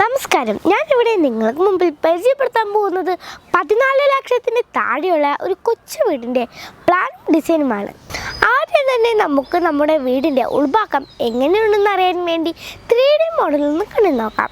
നമസ്കാരം, ഞാനിവിടെ നിങ്ങൾക്ക് മുമ്പിൽ പരിചയപ്പെടുത്താൻ പോകുന്നത് 14 ലക്ഷത്തിന് താഴെയുള്ള ഒരു കൊച്ചു വീടിൻ്റെ പ്ലാൻ ഡിസൈനുമാണ്. ആദ്യം തന്നെ നമുക്ക് നമ്മുടെ വീടിൻ്റെ ഉൾഭാഗം എങ്ങനെയുണ്ടെന്ന് അറിയാൻ വേണ്ടി 3D മോഡലിൽ നിന്ന് കണ്ടു നോക്കാം.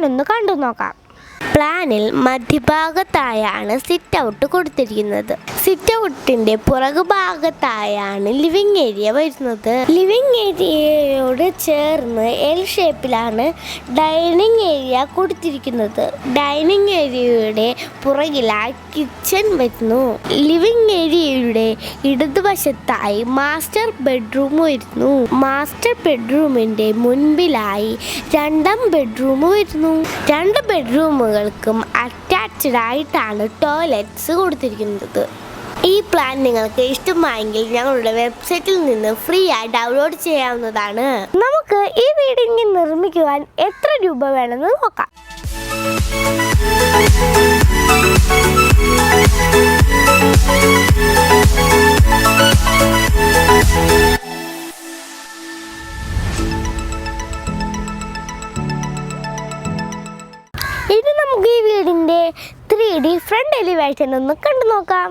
ഒന്ന് കണ്ടു നോക്കാം. പ്ലാനിൽ മധ്യഭാഗത്തായാണ് സിറ്റ് ഔട്ട് കൊടുത്തിരിക്കുന്നത്. സിറ്റ് ഔട്ടിന്റെ പുറകുഭാഗത്തായാണ് ലിവിംഗ് ഏരിയ വരുന്നത്. ലിവിംഗ് ഏരിയയോട് ചേർന്ന് എൽ ഷേപ്പിലാണ് ഡൈനിങ് ഏരിയ കൊടുത്തിരിക്കുന്നത്. ഡൈനിങ് ഏരിയയുടെ പുറകിലായി കിച്ചൺ വരുന്നു. ലിവിംഗ് ഏരിയയുടെ ഇടതുവശത്തായി മാസ്റ്റർ ബെഡ്റൂം വരുന്നു. മാസ്റ്റർ ബെഡ്റൂമിന്റെ മുൻപിലായി രണ്ടാം ബെഡ്റൂം വരുന്നു. രണ്ട് ബെഡ്റൂമുകൾക്കും അറ്റാച്ച്ഡ് ആയിട്ടാണ് ടോയ്ലറ്റ്സ് കൊടുത്തിരിക്കുന്നത്. ഈ പ്ലാൻ നിങ്ങൾക്ക് ഇഷ്ടമായെങ്കിൽ ഞങ്ങളുടെ വെബ്സൈറ്റിൽ നിന്ന് ഫ്രീ ആയി ഡൗൺലോഡ് ചെയ്യാവുന്നതാണ്. നമുക്ക് ഈ വീട് ഇനി നിർമ്മിക്കുവാൻ എത്ര രൂപ വേണമെന്ന് നോക്കാം. ഇത് നമുക്ക് ഈ വീടിൻ്റെ 3D ഫ്രണ്ട് എലിവേഷൻ ഒന്ന് കണ്ടു നോക്കാം.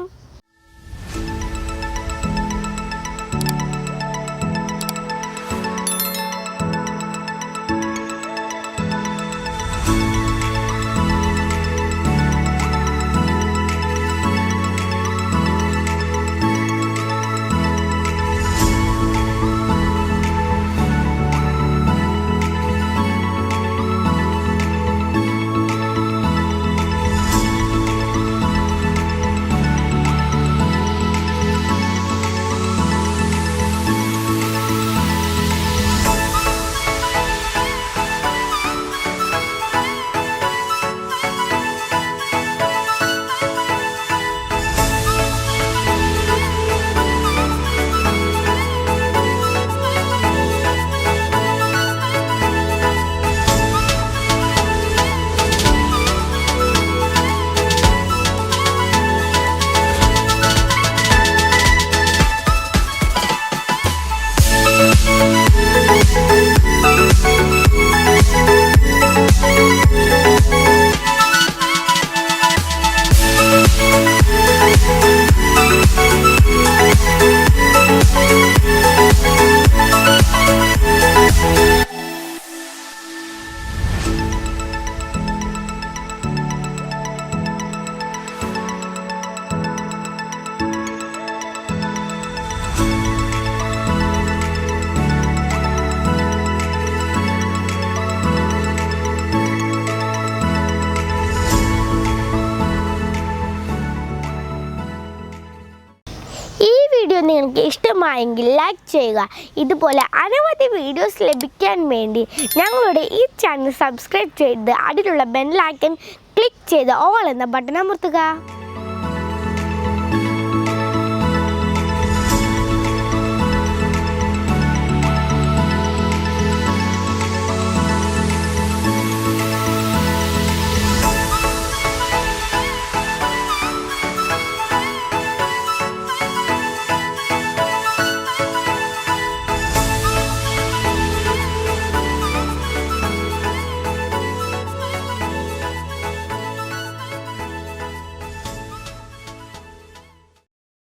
ഈ വീഡിയോ നിങ്ങൾക്ക് ഇഷ്ടമായെങ്കിൽ ലൈക്ക് ചെയ്യുക. ഇതുപോലെ അനവധി വീഡിയോസ് ലഭിക്കാൻ വേണ്ടി ഞങ്ങളുടെ ഈ ചാനൽ സബ്സ്ക്രൈബ് ചെയ്ത് അതിലുള്ള ബെൽ ഐക്കൺ ക്ലിക്ക് ചെയ്ത് ഓൾ എന്ന ബട്ടൺ അമർത്തുക.